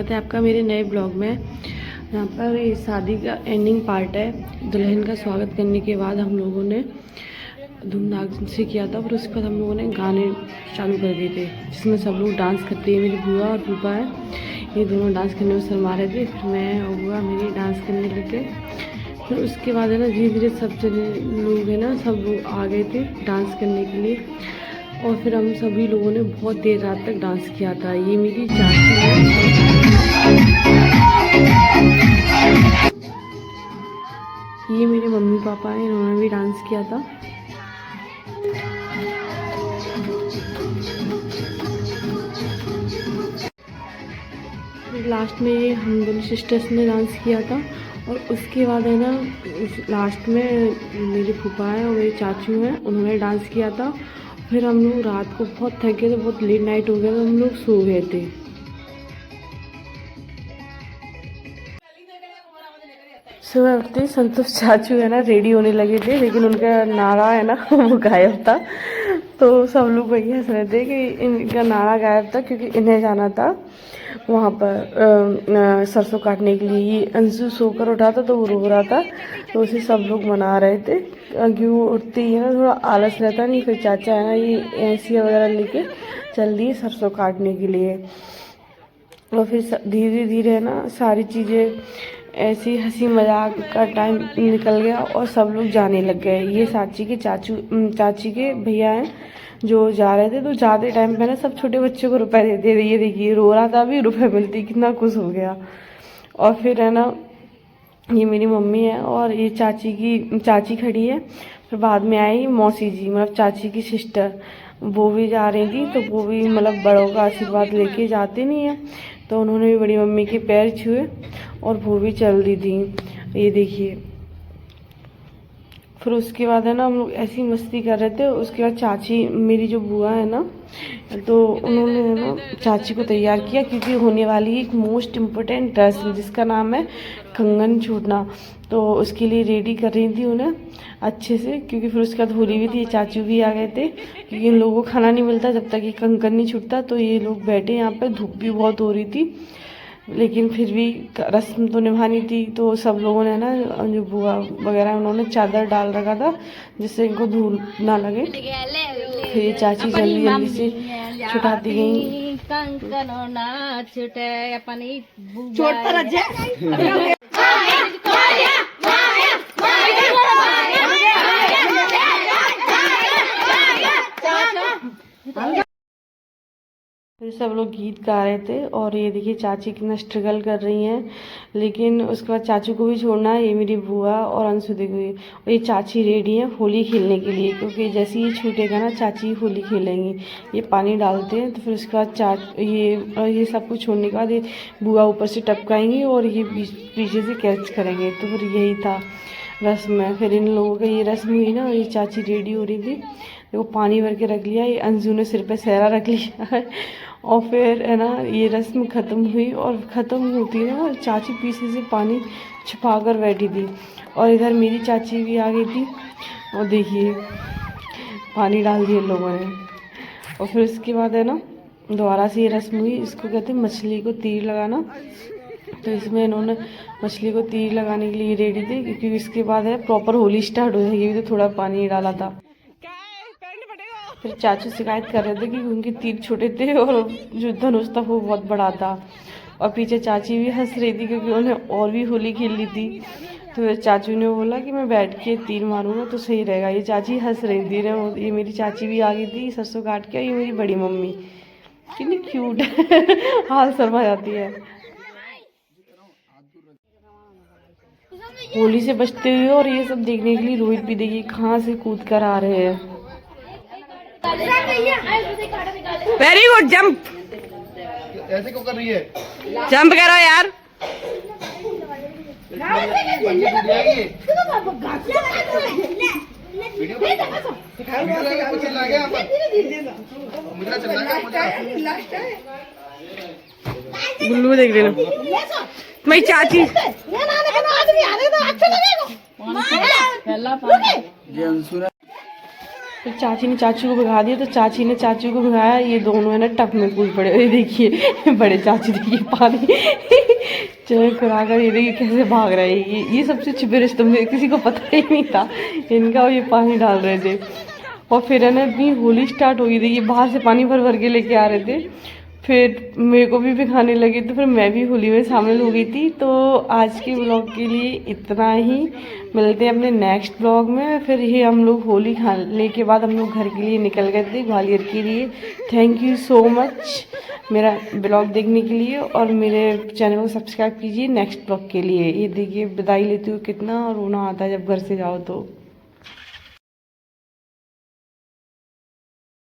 स्वागत है आपका मेरे नए ब्लॉग में। यहाँ पर ये शादी का एंडिंग पार्ट है। दुल्हन का स्वागत करने के बाद हम लोगों ने धूमधाम से किया था, फिर उसके बाद हम लोगों ने गाने चालू कर दिए थे जिसमें सब लोग डांस करते हैं। मेरी बुआ और फूफा है, ये दोनों डांस करने में शर्मा रहे थे। फिर मैं और बुआ मेरी डांस करने लगे। फिर उसके बाद है ना धीरे धीरे सब जने लोग है ना सब लोग आ गए थे डांस करने के लिए। और फिर हम सभी लोगों ने बहुत देर रात तक डांस किया था। ये मेरी चाची है, ये मेरे मम्मी पापा हैं, इन्होंने भी डांस किया था। लास्ट में ये हम दोनों सिस्टर्स ने डांस किया था। और उसके बाद है ना लास्ट में मेरे फूफा हैं और मेरे चाचू हैं, उन्होंने डांस किया था। फिर हम लोग रात को बहुत थक गए थे, बहुत लेट नाइट हो गया तो हम लोग सो गए थे। सुबह उठते ही संतोष चाचू है ना रेडी होने लगे थे, लेकिन उनका नारा है ना वो गायब था। तो सब लोग वही हंस रहे थे कि इनका नारा गायब था, क्योंकि इन्हें जाना था वहाँ पर सरसों काटने के लिए। ये अंशु सोकर उठा था तो वो रो रहा था, तो उसे सब लोग मना रहे थे। क्योंकि वो उठते ही है ना थोड़ा आलस रहता नहीं। फिर चाचा है ना ये ऐसी वगैरह लेके चल दिए सरसों काटने के लिए। और फिर धीरे धीरे है ना सारी चीज़ें ऐसी हंसी मजाक का टाइम निकल गया और सब लोग जाने लग गए। ये चाची के भैया हैं जो जा रहे थे। तो जाते टाइम पे ना सब छोटे बच्चों को रुपए देते थे। ये देखिए रो रहा था, अभी रुपए मिलती, कितना खुश हो गया। और फिर है ना ये मेरी मम्मी है और ये चाची खड़ी है। फिर बाद में आई मौसी जी, मतलब चाची की सिस्टर, वो भी जा रही थी। तो वो भी मतलब बड़ों का आशीर्वाद लेके जाते नहीं है, तो उन्होंने भी बड़ी मम्मी के पैर छुए और वो भी चल दी थी। ये देखिए। फिर उसके बाद है ना हम लोग ऐसी मस्ती कर रहे थे। उसके बाद चाची मेरी जो बुआ है ना, तो उन्होंने है ना चाची को तैयार किया, क्योंकि होने वाली एक मोस्ट इम्पोर्टेंट रस्म जिसका नाम है कंगन छूटना। तो उसके लिए रेडी कर रही थी उन्हें अच्छे से, क्योंकि फिर उसके बाद होली भी थी। चाचू भी आ गए थे, क्योंकि इन लोगों को खाना नहीं मिलता जब तक ये कंगन नहीं छूटता। तो ये लोग बैठे यहाँ पे, धूप भी बहुत हो रही थी, लेकिन फिर भी रस्म तो निभानी थी। तो सब लोगों ने ना जो बुआ वगैरह उन्होंने चादर डाल रखा था जिससे इनको धूल ना लगे। फिर ये चाची जल्दी जल्दी से छुटाती गई। फिर सब लोग गीत गा रहे थे। और ये देखिए चाची कितना स्ट्रगल कर रही हैं, लेकिन उसके बाद चाचू को भी छोड़ना है। ये मेरी बुआ और अंशु देखिए, और ये चाची रेडी है होली खेलने के लिए, क्योंकि जैसे ही छूटेगा ना चाची होली खेलेंगी। ये पानी डालते हैं, तो फिर उसके बाद ये सब कुछ छोड़ने के बाद ये बुआ ऊपर से टपकाएंगी और ये पीछे से कैच करेंगे। तो फिर यही था रस्म है। फिर इन लोगों का ये रस्म हुई ना, ये चाची रेडी हो रही थी, देखो पानी भर के रख लिया। ये अंजू ने सिर पे सहरा रख लिया और फिर है ना ये रस्म ख़त्म हुई। और ख़त्म होती है ना चाची पीछे से पानी छिपा कर बैठी थी, और इधर मेरी चाची भी आ गई थी। और देखिए पानी डाल दिए लोगों ने। और फिर उसके बाद है ना दोबारा से ये रस्म हुई, इसको कहते हैं मछली को तीर लगाना। तो इसमें इन्होंने मछली को तीर लगाने के लिए रेडी थे, क्योंकि इसके बाद है प्रॉपर होली स्टार्ट हो जाएगी। तो थोड़ा पानी डाला था। फिर चाचू शिकायत कर रहे थे कि उनके तीर छोटे थे और जो धनुष था वो बहुत बड़ा था। और पीछे चाची भी हंस रही थी, क्योंकि उन्हें और भी होली खेलनी थी। तो फिर चाचू ने बोला कि मैं बैठ के तीर मारूंगा तो सही रहेगा। ये चाची हंस रही थी। ये मेरी चाची भी आ गई थी सरसों काट के। ये मेरी बड़ी मम्मी कितनी क्यूट है हाल शर्मा जाती है। होली से बचते हुए और ये सब देखने के लिए रोहित भी देखिए कहाँ से कूद कर आ रहे हैं। Very good jump. ऐसे क्यों कर रही है? जंप करो यार। गुल्लू देख लेना मेरी चाची। तो चाची ने चाचू को भगा दिया, तो चाची ने चाचू को भगाया, ये दोनों है ना टप में कूद पड़े। ये देखिए बड़े चाची, देखिए पानी चाय कराकर, ये देखिए कैसे भाग रहे हैं। ये सबसे छिपे रिश्तों में किसी को पता ही नहीं था इनका, और ये पानी डाल रहे थे। और फिर है ना अपनी होली स्टार्ट हो गई थी, ये बाहर से पानी भर भर के लेके आ रहे थे। फिर मेरे को भी भिखाने लगे, तो फिर मैं भी होली में शामिल हो गई थी। तो आज के ब्लॉग के लिए इतना ही, मिलते हैं अपने नेक्स्ट ब्लॉग में। फिर ये हम लोग होली खाने के बाद हम लोग घर के लिए निकल गए थे, ग्वालियर के लिए। थैंक यू सो मच मेरा ब्लॉग देखने के लिए, और मेरे चैनल को सब्सक्राइब कीजिए नेक्स्ट ब्लॉग के लिए। ये देखिए विदाई लेती हूँ, कितना रोना आता है जब घर से जाओ तो।